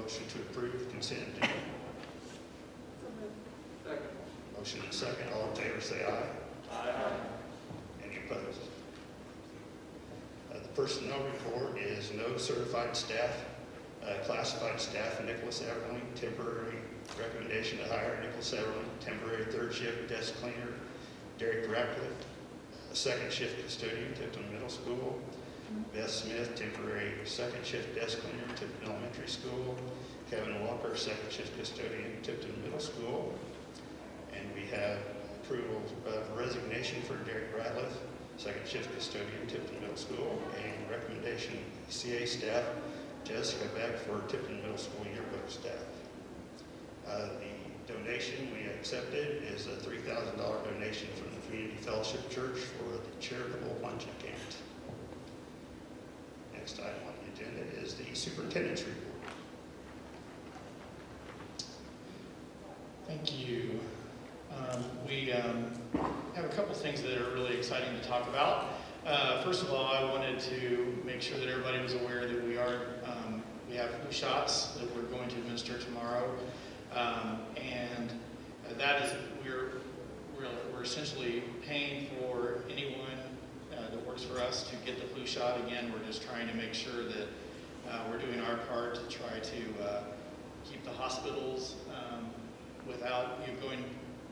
motion to approve consent agenda? Second. Motion and second. All in favor say aye. Aye. Any opposed? The personnel report is no certified staff, classified staff, Nicholas Everling, temporary recommendation to hire Nicholas Everling, temporary third shift desk cleaner, Derek Ratcliffe, a second shift custodian, Tipton Middle School, Beth Smith, temporary second shift desk cleaner, Tipton Elementary School, Kevin Walker, second shift custodian, Tipton Middle School, and we have approval of resignation for Derek Ratcliffe, second shift custodian, Tipton Middle School, and recommendation CA staff, Jessica Beck for Tipton Middle School yearbook staff. The donation we accepted is a $3,000 donation from the Community Fellowship Church for the charitable luncheon account. Next item on the agenda is the superintendent's report. Thank you. We have a couple things that are really exciting to talk about. First of all, I wanted to make sure that everybody was aware that we have flu shots that we're going to administer tomorrow, and that is we're essentially paying for anyone that works for us to get the flu shot. Again, we're just trying to make sure that we're doing our part to try to keep the hospitals without going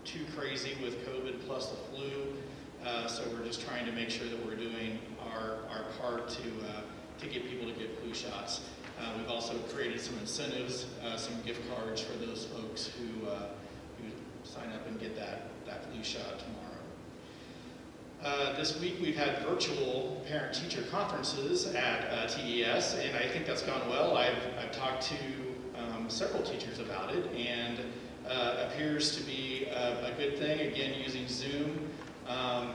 too crazy with COVID plus the flu. So we're just trying to make sure that we're doing our part to get people to get flu shots. We've also created some incentives, some gift cards for those folks who sign up and get that flu shot tomorrow. This week we've had virtual parent-teacher conferences at TES, and I think that's gone well. I've talked to several teachers about it, and appears to be a good thing, again, using Zoom.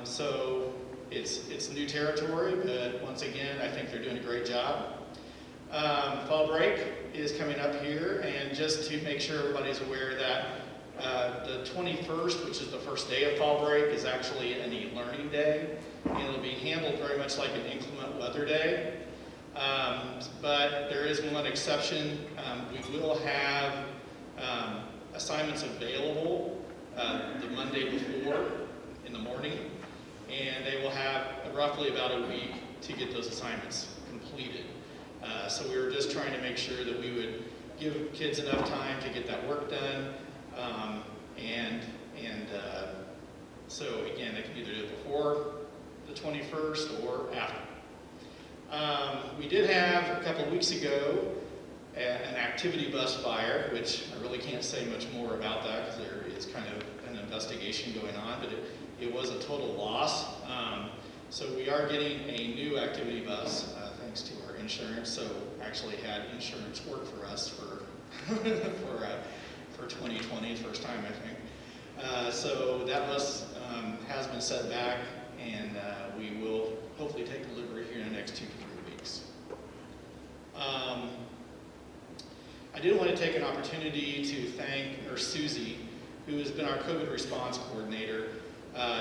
So it's new territory, but once again, I think they're doing a great job. Fall break is coming up here, and just to make sure everybody's aware that the 21st, which is the first day of fall break, is actually an e-learning day, and it'll be handled very much like an inclement weather day. But there is one exception. We will have assignments available the Monday before in the morning, and they will have roughly about a week to get those assignments completed. So we were just trying to make sure that we would give kids enough time to get that work done, so again, they can either do it before the 21st or after. We did have a couple of weeks ago an activity bus fire, which I really can't say much more about that because there is kind of an investigation going on, but it was a total loss. So we are getting a new activity bus thanks to our insurance. So actually had insurance work for us for for 2020, first time I think. So that bus has been set back, and we will hopefully take delivery here in the next 2 to 3 weeks. I did want to take an opportunity to thank Nurse Susie, who has been our COVID response coordinator.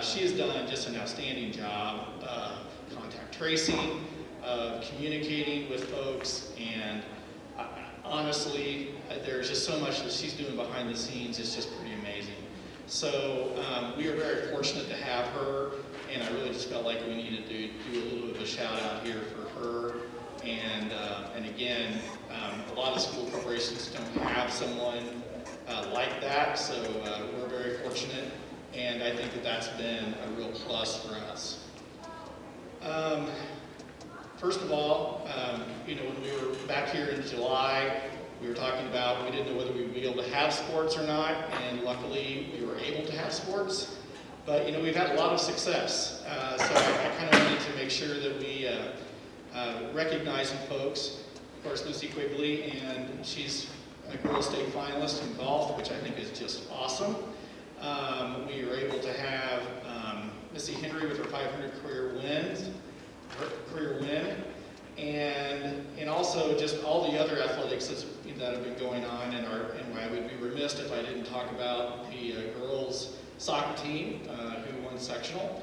She has done just an outstanding job of contact tracing, of communicating with folks, and honestly, there's just so much that she's doing behind the scenes. It's just pretty amazing. So we are very fortunate to have her, and I really just felt like we needed to do a little bit of a shout out here for her. And again, a lot of school corporations don't have someone like that, so we're very fortunate, and I think that that's been a real plus for us. First of all, when we were back here in July, we were talking about we didn't know whether we would be able to have sports or not, and luckily we were able to have sports. But we've had a lot of success, so I kind of wanted to make sure that we recognize some folks. Of course, Lucy Quigley, and she's a girls' state finalist in golf, which I think is just awesome. We were able to have Missy Henry with her 500 career win, and also just all the other athletics that have been going on, and I would be remiss if I didn't talk about the girls' soccer team who won sectional,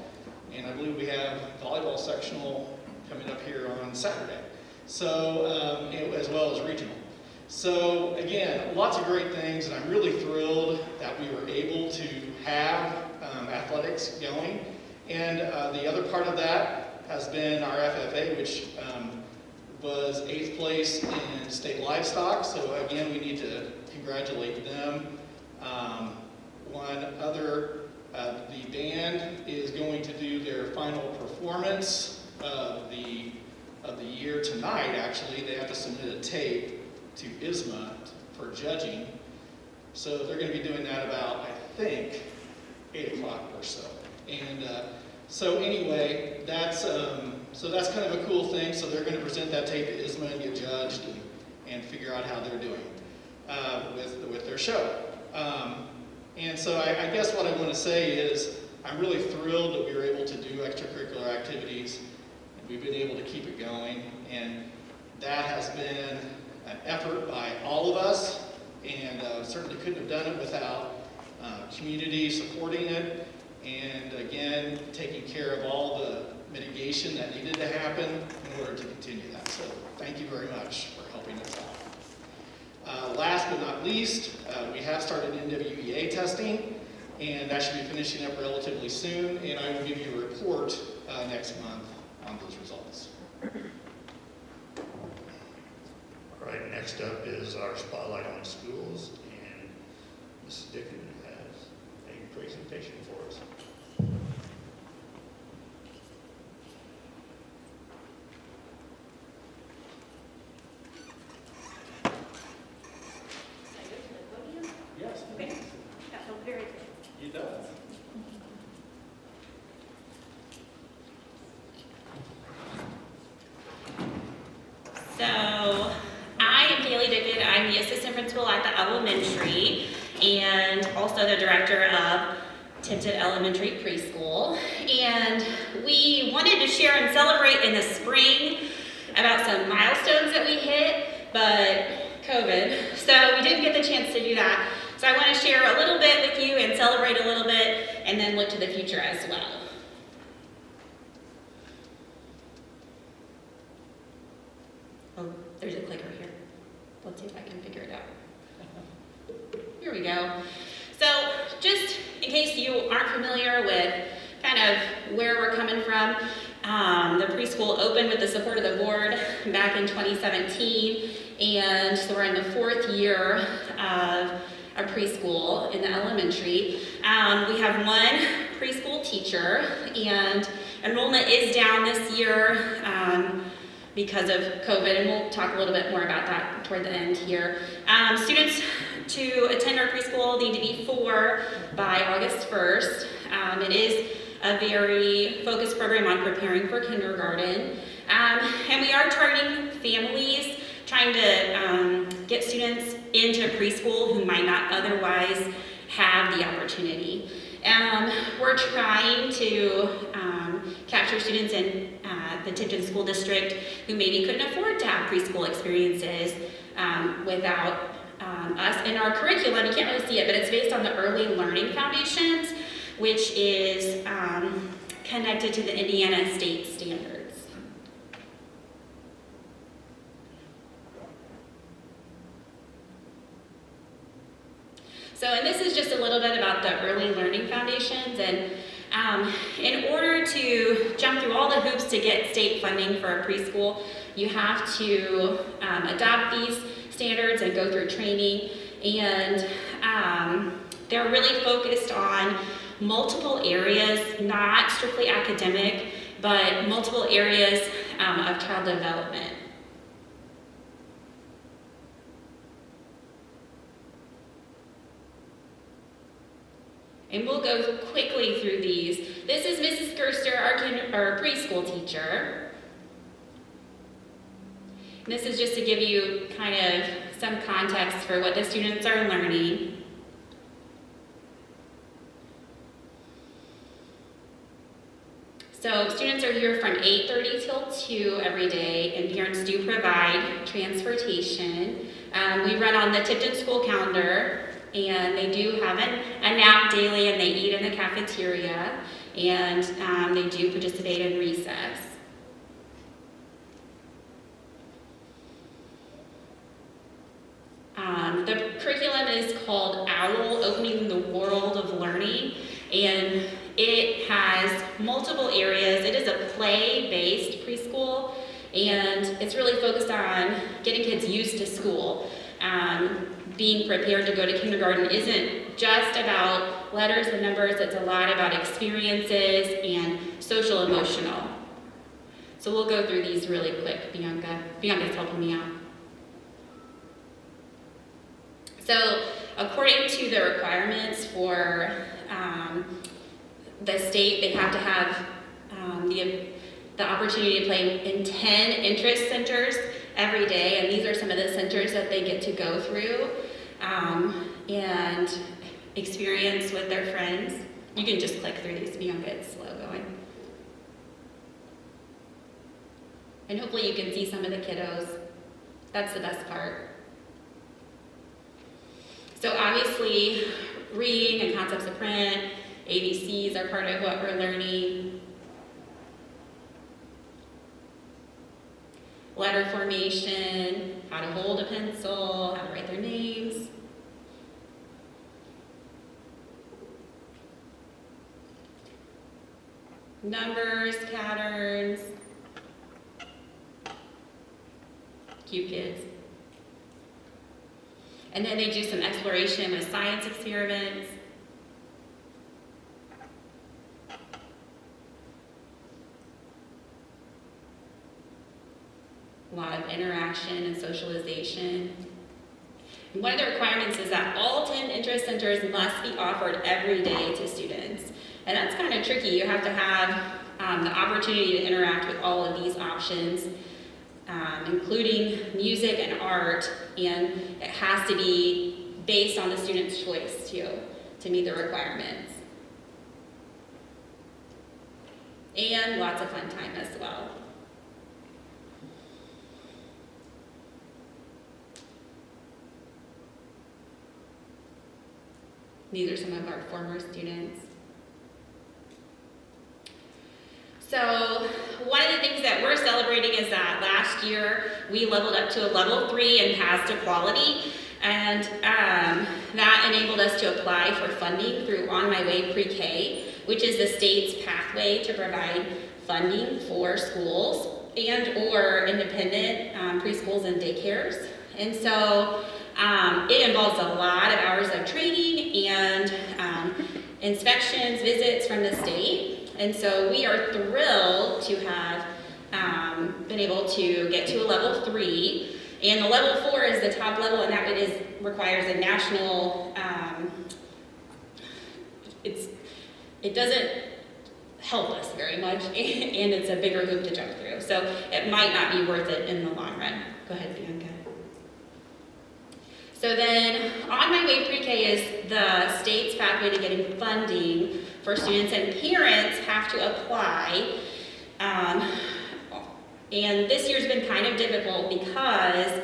and I believe we have volleyball sectional coming up here on Saturday, so as well as regional. So again, lots of great things, and I'm really thrilled that we were able to have athletics going. And the other part of that has been our FFA, which was 8th place in state livestock. So again, we need to congratulate them. One other, the band is going to do their final performance of the year tonight. Actually, they have to submit a tape to ISMA for judging. So they're going to be doing that about, I think, 8 o'clock or so. And so anyway, that's kind of a cool thing. So they're going to present that tape to ISMA and get judged and figure out how they're doing with their show. And so I guess what I want to say is I'm really thrilled that we were able to do extracurricular activities. And we've been able to keep it going. And that has been an effort by all of us. And certainly couldn't have done it without community supporting it. And again, taking care of all the mitigation that needed to happen in order to continue that. So thank you very much for helping us out. Last but not least, we have started NWEA testing, and that should be finishing up relatively soon, and I will give you a report next month on those results. All right, next up is our Spotlight on Schools, and Mrs. Dickon has a presentation for us. Yes. Okay, that felt very good. It does. So, I am Haley Dickett. I'm the assistant principal at the elementary and also the director of Untitled Elementary Preschool. And we wanted to share and celebrate in the spring about some milestones that we hit, but COVID, so we didn't get the chance to do that. So I want to share a little bit with you and celebrate a little bit and then look to the future as well. Oh, there's a clicker here. Let's see if I can figure it out. Here we go. So just in case you aren't familiar with kind of where we're coming from, the preschool opened with the support of the board back in 2017, and so we're in the 4th year of a preschool in the elementary. We have one preschool teacher, and enrollment is down this year because of COVID, and we'll talk a little bit more about that toward the end here. Students to attend our preschool need to be 4 by August 1st. It is a very focused program on preparing for kindergarten. And we are targeting families, trying to get students into preschool who might not otherwise have the opportunity. We're trying to capture students in the Tipton School District who maybe couldn't afford to have preschool experiences without us. In our curriculum, you can't really see it, but it's based on the Early Learning Foundations, which is connected to the Indiana state standards. So, and this is just a little bit about the Early Learning Foundations, and in order to jump through all the hoops to get state funding for a preschool, you have to adopt these standards and go through training, and they're really focused on multiple areas, not strictly academic, but multiple areas of child development. And we'll go quickly through these. This is Mrs. Gerster, our preschool teacher. And this is just to give you kind of some context for what the students are learning. So students are here from 8:30 till 2 every day, and parents do provide transportation. We run on the Tipton school calendar, and they do have a nap daily, and they eat in the cafeteria, and they do participate in recess. curriculum is called OWL, Opening the World of Learning, and it has multiple areas. It is a play-based preschool, and it's really focused on getting kids used to school. Being prepared to go to kindergarten isn't just about letters and numbers, it's a lot about experiences and social emotional. So we'll go through these really quick. Bianca's helping me out. So according to the requirements for the state, they have to have the opportunity to play in 10 interest centers every day, and these are some of the centers that they get to go through and experience with their friends. You can just click through these. Bianca, it's slow going. And hopefully you can see some of the kiddos. That's the best part. So obviously, reading and concepts of print, ABCs are part of what we're learning. Letter formation, how to hold a pencil, how to write their names. Numbers, patterns. Cute kids. And then they do some exploration with science experiments. A lot of interaction and socialization. And one of the requirements is that all 10 interest centers must be offered every day to students. And that's kind of tricky. You have to have the opportunity to interact with all of these options, including music and art, and it has to be based on the student's choice too, to meet the requirements. And lots of fun time as well. These are some of our former students. So one of the things that we're celebrating is that last year we leveled up to a level 3 and passed to quality, and that enabled us to apply for funding through On My Way Pre-K, which is the state's pathway to provide funding for schools and or independent preschools and daycares. And so it involves a lot of hours of training and inspections, visits from the state. And so we are thrilled to have been able to get to a level 3. And the level 4 is the top level, and that requires a national, it doesn't help us very much, and it's a bigger hoop to jump through. So it might not be worth it in the long run. Go ahead, Bianca. So then, On My Way Pre-K is the state's pathway to getting funding for students, and parents have to apply. And this year's been kind of difficult because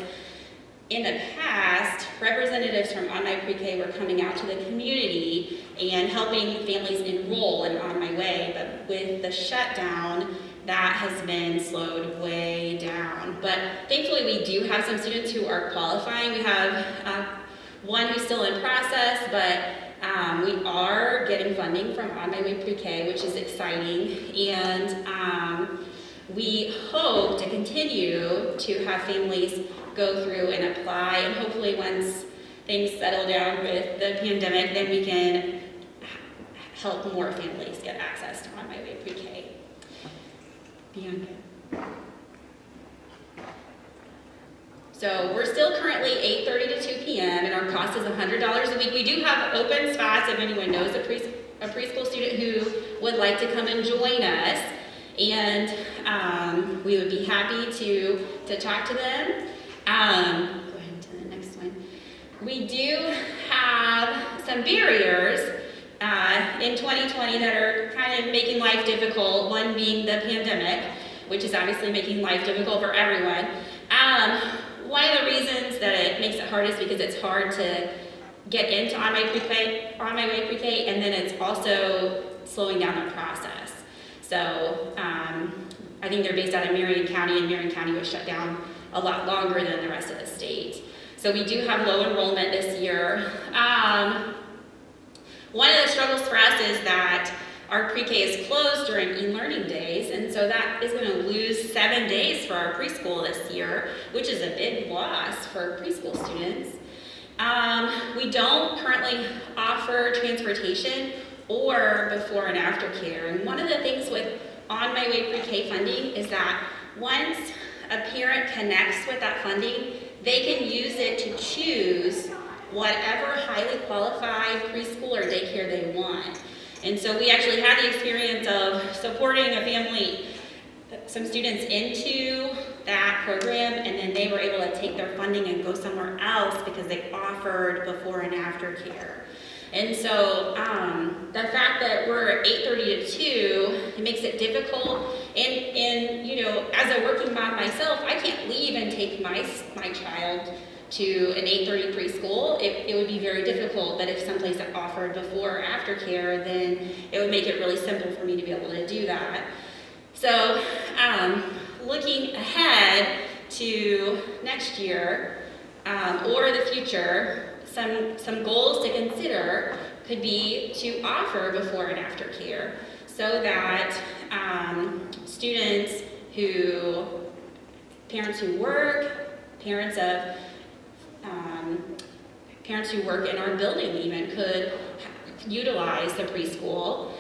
in the past, representatives from On My Pre-K were coming out to the community and helping families enroll in On My Way, but with the shutdown, that has been slowed way down. But thankfully we do have some students who are qualifying. We have one who's still in process, but we are getting funding from On My Way Pre-K, which is exciting. And we hope to continue to have families go through and apply, and hopefully once things settle down with the pandemic, then we can help more families get access to On My Way Pre-K. Bianca. So we're still currently 8:30 to 2 p.m. and our cost is $100 a week. We do have open spots if anyone knows a preschool student who would like to come and join us. And we would be happy to talk to them. Go ahead to the next one. We do have some barriers in 2020 that are kind of making life difficult, one being the pandemic, which is obviously making life difficult for everyone. One of the reasons that it makes it hard is because it's hard to get into On My Way Pre-K, and then it's also slowing down the process. So I think they're based out of Marion County, and Marion County was shut down a lot longer than the rest of the state. So we do have low enrollment this year. One of the struggles for us is that our pre-K is closed during e-learning days, and so that is going to lose 7 days for our preschool this year, which is a big loss for preschool students. We don't currently offer transportation or before and after care, and one of the things with On My Way pre-K funding is that once a parent connects with that funding, they can use it to choose whatever highly qualified preschool or daycare they want. And so we actually had the experience of supporting a family, some students into that program, and then they were able to take their funding and go somewhere else because they offered before and after care. And so the fact that we're 8:30 to 2, it makes it difficult. And you know, as a working mom myself, I can't leave and take my child to an 8:30 preschool. It would be very difficult, but if someplace that offered before or after care, then it would make it really simple for me to be able to do that. So looking ahead to next year or the future, some goals to consider could be to offer before and after care so that parents who work in our building even could utilize the preschool.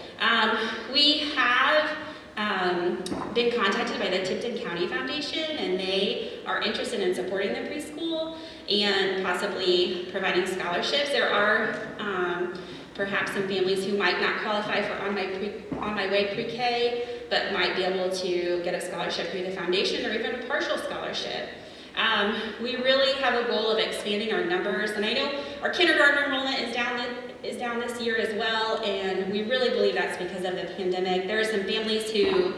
We have been contacted by the Tipton County Foundation, and they are interested in supporting the preschool and possibly providing scholarships. There are perhaps some families who might not qualify for On My Way pre-K, but might be able to get a scholarship through the foundation or even a partial scholarship. We really have a goal of expanding our numbers, and I know our kindergarten enrollment is down this year as well, and we really believe that's because of the pandemic. There are some families who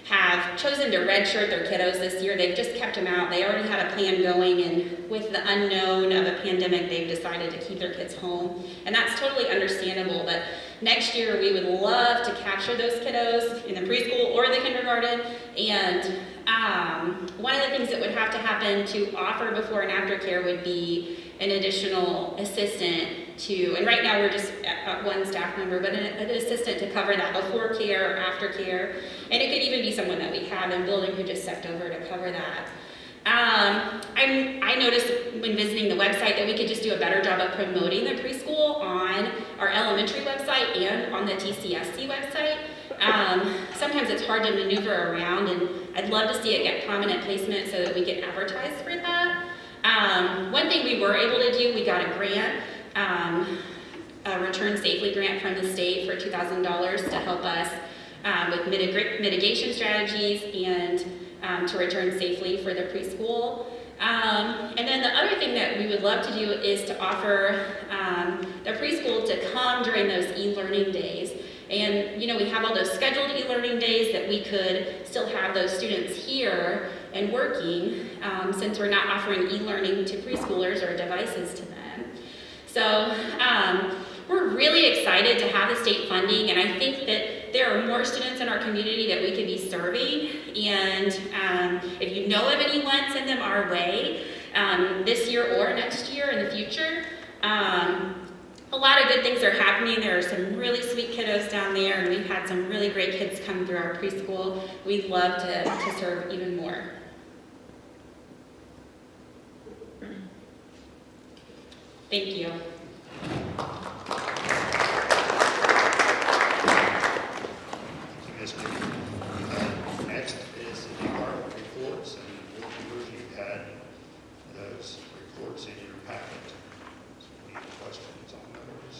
have chosen to redshirt their kiddos this year. They've just kept them out. They already had a plan going, and with the unknown of a pandemic, they've decided to keep their kids home, and that's totally understandable. But next year, we would love to capture those kiddos in the preschool or the kindergarten, and one of the things that would have to happen to offer before and after care would be an additional assistant and right now we're just at one staff member, but an assistant to cover that before care or after care. And it could even be someone that we have in building who just stepped over to cover that. I noticed when visiting the website that we could just do a better job of promoting the preschool on our elementary website and on the TCSC website. Sometimes it's hard to maneuver around, and I'd love to see it get prominent placement so that we get advertised for that. One thing we were able to do, we got a grant, a Return Safely grant from the state for $2,000 to help us with mitigation strategies and to return safely for the preschool. And then the other thing that we would love to do is to offer the preschool to come during those e-learning days. And you know, we have all those scheduled e-learning days that we could still have those students here and working since we're not offering e-learning to preschoolers or devices to them. So we're really excited to have the state funding, and I think that there are more students in our community that we could be serving. And if you know of anyone, send them our way this year or next year in the future. A lot of good things are happening. There are some really sweet kiddos down there, and we've had some really great kids come through our preschool. We'd love to serve even more. Thank you. Next is the department reports, and board members, you've had those reports in your packet. So any questions on those?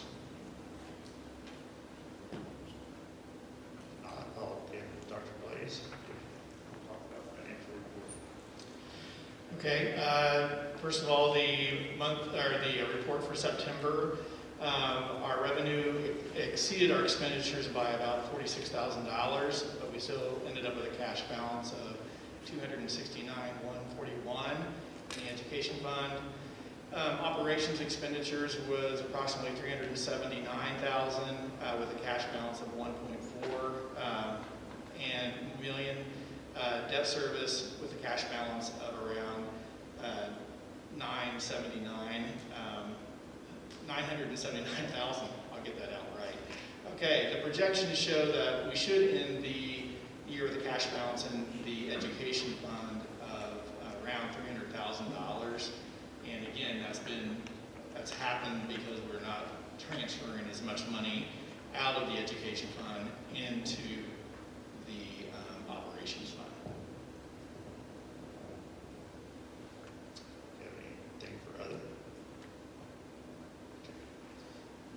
I'll give Dr. Blaze to talk about the financial report. Okay, first of all, the report for September, our revenue exceeded our expenditures by about $46,000, but we still ended up with a cash balance of $269,141 in the education fund. Operations expenditures was approximately $379,000 with a cash balance of $1.4 million. Debt service with a cash balance of around $9,000 $979,000. I'll get that out right. Okay, the projections show that we should end the year with a cash balance in the education fund of around $300,000. And again, that's happened because we're not transferring as much money out of the education fund into the operations fund. Do you have anything for other? Okay.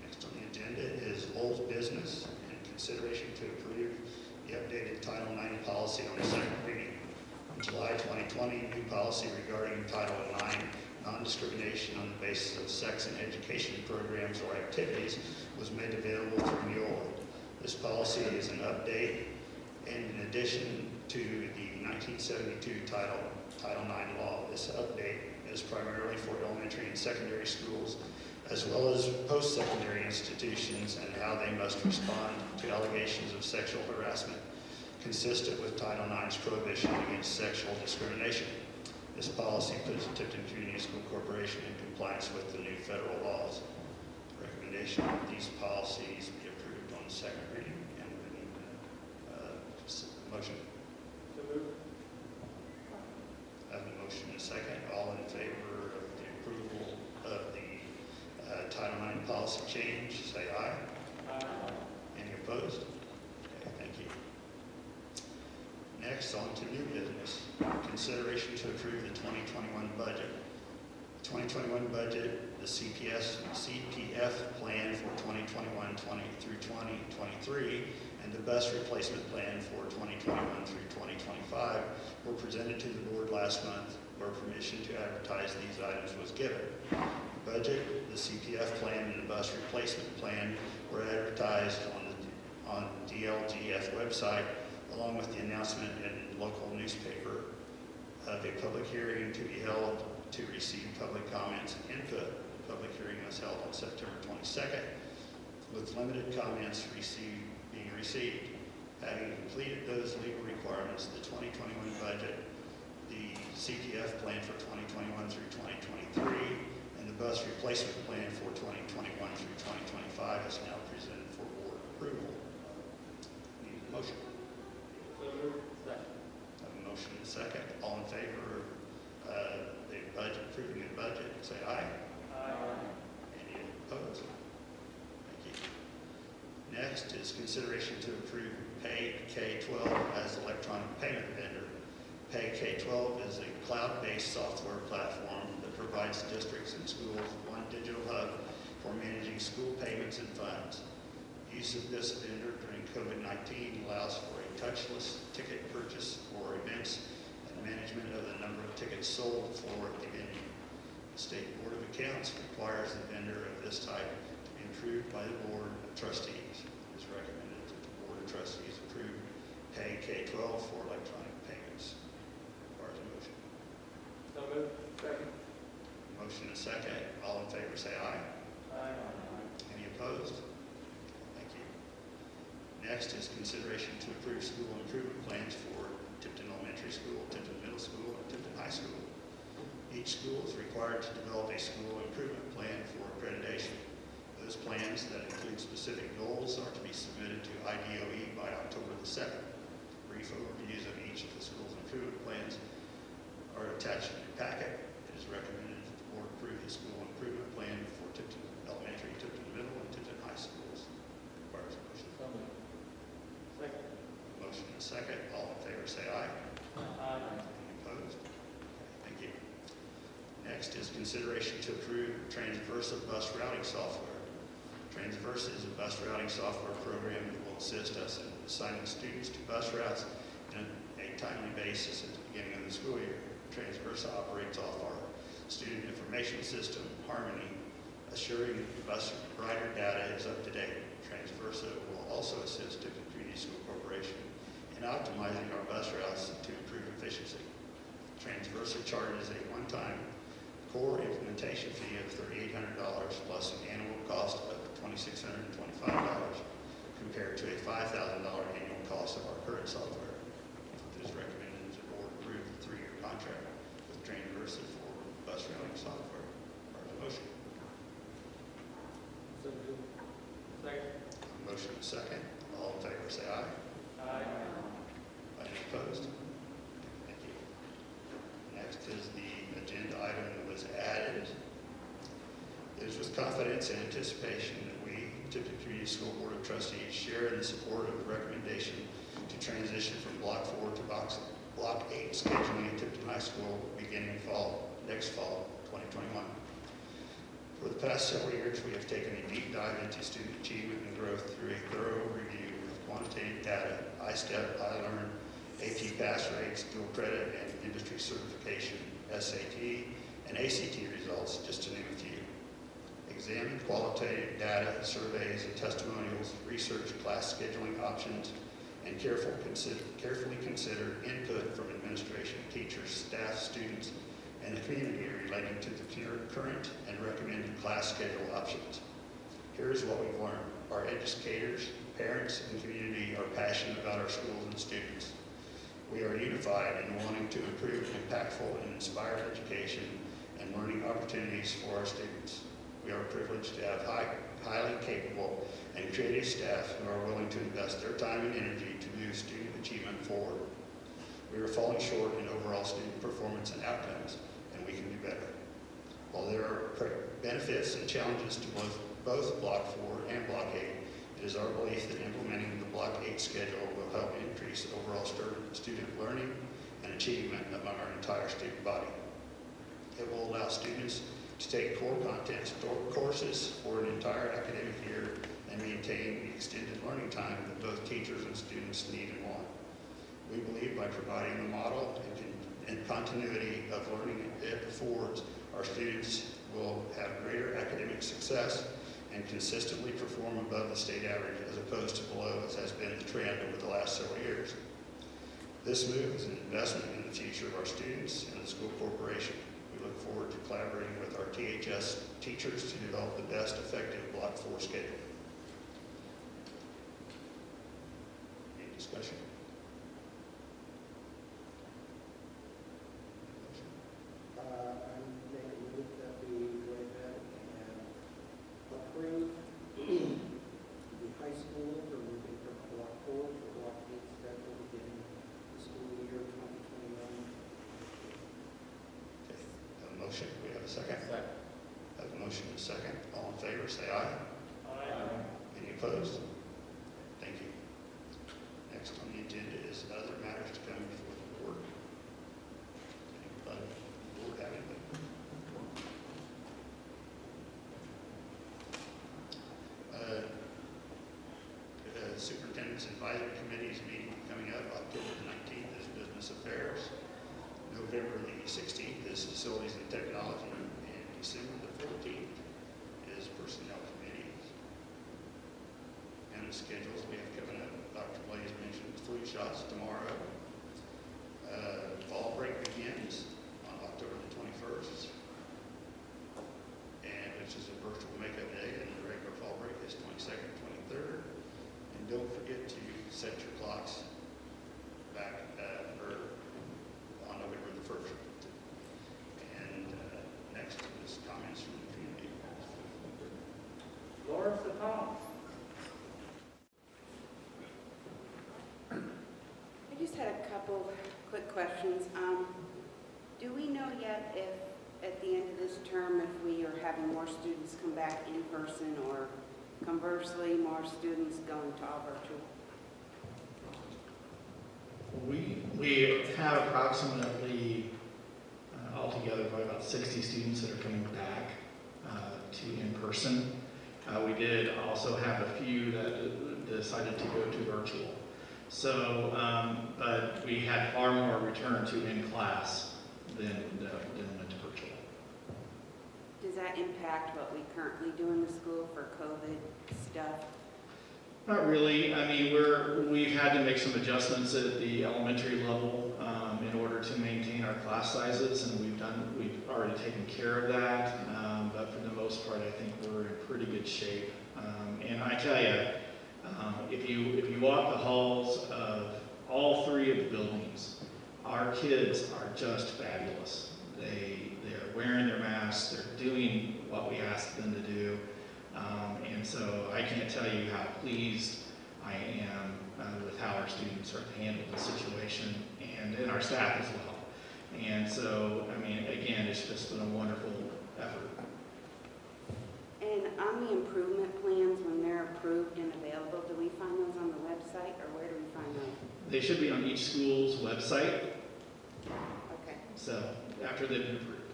Next on the agenda is old business and consideration to approve the updated Title IX policy on second reading. In July 2020, new policy regarding Title IX non-discrimination on the basis of sex in education programs or activities was made available for renewal. This policy is an update and in addition to the 1972 Title IX law. This update is primarily for elementary and secondary schools as well as post-secondary institutions and how they must respond to allegations of sexual harassment consistent with Title IX's prohibition against sexual discrimination. This policy puts Tipton Community School Corporation in compliance with the new federal laws. The recommendation that these policies be approved on second reading, and we need a motion. So moved. I have a motion and a second. All in favor of the approval of the Title IX policy change, say aye. Aye. Any opposed? Okay, thank you. Next, on to new business. Consideration to approve the 2021 budget. The 2021 budget, the CPF plan for 2021 through 2023, and the bus replacement plan for 2021 through 2025 were presented to the board last month, where permission to advertise these items was given. The budget, the CPF plan, and the bus replacement plan were advertised on the DLGF website, along with the announcement in local newspaper of a public hearing to be held to receive public comments and input. The public hearing was held on September 22nd, with limited comments being received. Having completed those legal requirements, the 2021 budget, the CPF plan for 2021 through 2023, and the bus replacement plan for 2021 through 2025 is now presented for board approval. Need a motion? So moved. Second. I have a motion and a second. All in favor of the budget, approving the budget, say aye. Aye. Any opposed? Thank you. Next is consideration to approve Pay K-12 as electronic payment vendor. Pay K-12 is a cloud-based software platform that provides districts and schools one digital hub for managing school payments and funds. Use of this vendor during COVID-19 allows for a touchless ticket purchase for events and management of the number of tickets sold for the venue. The State Board of Accounts requires the vendor of this type to be approved by the Board of Trustees. It is recommended that the Board of Trustees approve Pay K-12 for electronic payments. Requires a motion. So moved. Second. Motion and a second. All in favor say aye. Aye. Any opposed? Thank you. Next is consideration to approve school improvement plans for Tipton Elementary School, Tipton Middle School, and Tipton High School. Each school is required to develop a school improvement plan for accreditation. Those plans that include specific goals are to be submitted to IDOE by October the 2nd. Brief overviews of each of the school's improvement plans are attached in your packet. It is recommended that the board approve the school improvement plan for Tipton Elementary, Tipton Middle, and Tipton High Schools. Requires a motion. So moved. Second. Motion and a second. All in favor say aye. Aye. Any opposed? Thank you. Next is consideration to approve Transversal bus routing software. Transversal is a bus routing software program that will assist us in assigning students to bus routes on a timely basis at the beginning of the school year. Transversal operates off our student information system, Harmony, assuring the bus rider data is up to date. Transversal will also assist the Community School Corporation in optimizing our bus routes to improve efficiency. Transversal charges a one-time core implementation fee of $3,800 plus an annual cost of $2,625 compared to a $5,000 annual cost of our current software. It is recommended that the board approve the 3-year contract with Transversal for bus routing software. second. All in favor, say aye. Aye. Any opposed? Thank you. Next is the agenda item that was added. It is with confidence and anticipation that we, Tipton Community School Board of Trustees, share in the support of the recommendation to transition from Block 4 to Block 8 scheduling at Tipton High School beginning next fall, 2021. For the past several years, we have taken a deep dive into student achievement and growth through a thorough review with quantitative data, iStep, iLearn, AP pass rates, dual credit, and industry certification, SAT, and ACT results, just to name a few. Examined qualitative data, surveys, and testimonials, research class scheduling options, and carefully consider input from administration, teachers, staff, students, and the community relating to the current and recommended class schedule options. Here's what we've learned. Our educators, parents, and community are passionate about our schools and students. We are unified in wanting to improve impactful and inspired education and learning opportunities for our students. We are privileged to have highly capable and creative staff who are willing to invest their time and energy to move student achievement forward. We are falling short in overall student performance and outcomes, and we can do better. While there are benefits and challenges to both Block 4 and Block 8, it is our belief that implementing the Block 8 schedule will help increase overall student learning and achievement among our entire student body. It will allow students to take core content courses for an entire academic year and maintain the extended learning time that both teachers and students need and want. We believe by providing the model and continuity of learning it affords, our students will have greater academic success and consistently perform above the state average as opposed to below, as has been the trend over the last several years. This move is an investment in the future of our students and the school corporation. We look forward to collaborating with our THS teachers to develop the best effective Block 4 schedule. Any discussion? I'm making a move that we go ahead and approve the high school for moving from Block 4 to Block 8 schedule beginning the school year 2021. Okay. Have a motion. We have a second. Second. Have a motion and a second. All in favor, say aye. Aye. Any opposed? Thank you. Next on the agenda is other matters to come before the board. Anybody? Board have anything? The Superintendent's Advisory Committee is meeting coming up October 19th is Business Affairs. November the 16th is Facilities and Technology, and December the 14th is Personnel Committees. And the schedules we have coming up, Dr. Blaze mentioned flu shots tomorrow. Fall break begins on October the 21st, and which is a virtual makeup day, and the regular fall break is 22nd, 23rd. And don't forget to set your clocks back on November the 1st. And next is comments from the community. Lawrence the Tom. I just had a couple quick questions. Do we know yet if, at the end of this term, if we are having more students come back in person, or conversely, more students going to all virtual? We have approximately altogether probably about 60 students that are coming back to in person. We did also have a few that decided to go to virtual. So, but we had far more return to in class than went to virtual. Does that impact what we currently do in the school for COVID stuff? Not really. I mean, we've had to make some adjustments at the elementary level in order to maintain our class sizes, and we've already taken care of that. But for the most part, I think we're in pretty good shape. And I tell you, if you walk the halls of all three of the buildings, our kids are just fabulous. They're wearing their masks. They're doing what we ask them to do. And so I can't tell you how pleased I am with how our students are handling the situation and our staff as well. And so, I mean, again, it's just been a wonderful effort. And on the improvement plans, when they're approved and available, do we find those on the website, or where do we find those? They should be on each school's website, Okay, so after they've been approved.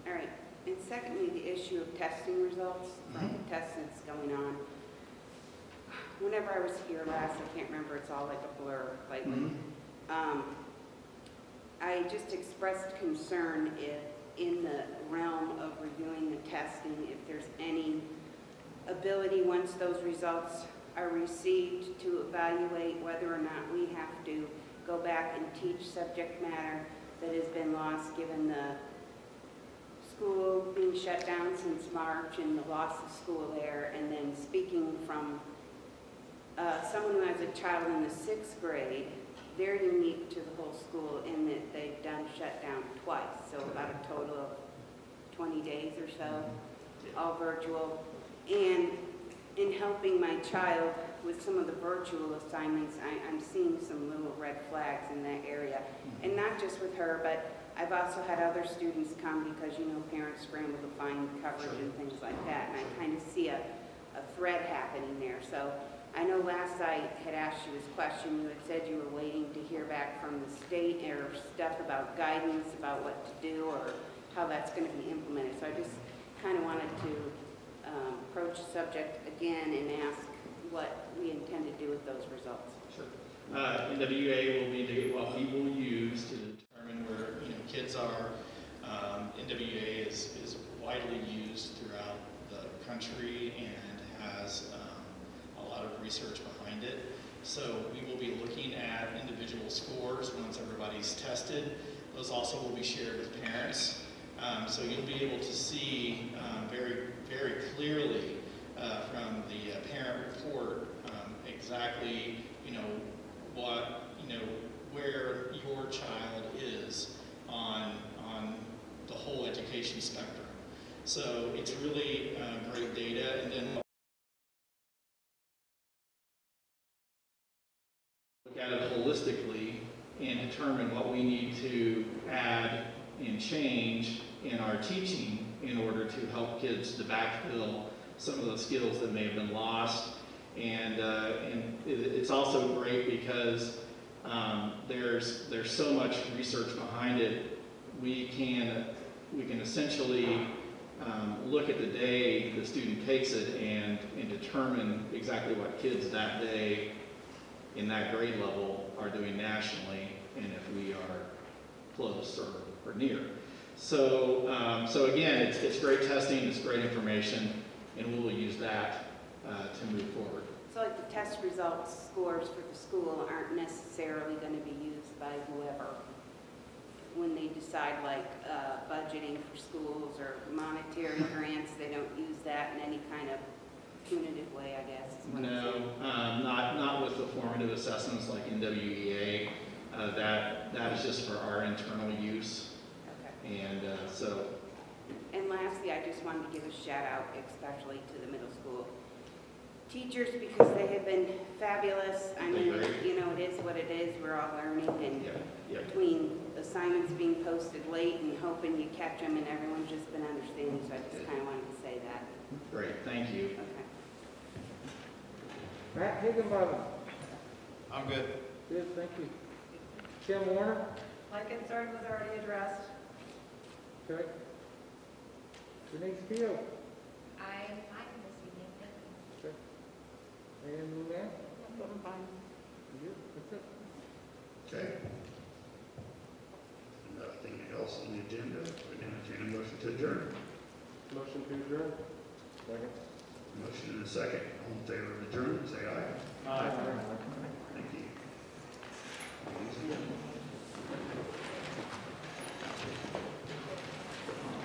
all right. And secondly, the issue of testing results, like the test that's going on. Whenever I was here last, I can't remember, it's all like a blur lately. I just expressed concern if, in the realm of reviewing the testing, if there's any ability, once those results are received, to evaluate whether or not we have to go back and teach subject matter that has been lost given the school being shut down since March and the loss of school there. And then speaking from someone who has a child in the 6th grade, they're unique to the whole school in that they've done shut down twice, so about a total of 20 days or so, all virtual. And in helping my child with some of the virtual assignments, I'm seeing some little red flags in that area. And not just with her, but I've also had other students come because, you know, parents scramble to find coverage and things like that, and I kind of see a thread happening there. So I know last I had asked you this question, you had said you were waiting to hear back from the state or stuff about guidance about what to do or how that's going to be implemented. So I just kind of wanted to approach the subject again and ask what we intend to do with those results. Sure. NWA will be what we will use to determine where kids are. NWA is widely used throughout the country and has a lot of research behind it. So we will be looking at individual scores once everybody's tested. Those also will be shared with parents. So you'll be able to see very, very clearly from the parent report exactly, where your child is on the whole education spectrum. So it's really great data. And then look at it holistically and determine what we need to add and change in our teaching in order to help kids to backfill some of the skills that may have been lost. And it's also great because there's so much research behind it. We can essentially look at the day the student takes it and determine exactly what kids that day in that grade level are doing nationally, and if we are close or near. So again, it's great testing, it's great information, and we will use that to move forward. So like the test results scores for the school aren't necessarily going to be used by whoever when they decide like budgeting for schools or monetary grants. They don't use that in any kind of punitive way, I guess. Is what No, not with the formative assessments like NWEA. That is just for our internal use. Okay. And And lastly, I just wanted to give a shout out, especially to the middle school teachers, because they have been fabulous. I mean, it is what it is. We're all learning, and between assignments being posted late and hoping you catch them, and everyone's just been understanding. So I just kind of wanted to say that. great, thank you. Okay. Matt Higginbottom. I'm good. Good, thank you. Kim Warner. My concern was already addressed. Okay. Denise Field. I'm fine this evening, thank you. Okay. And Luann. I'm fine. Good, that's it. Okay. Nothing else on the agenda. We're entertain a motion to adjourn. Motion to adjourn. Second. Motion and a second. All in favor of adjournment, say aye. Aye. Thank you.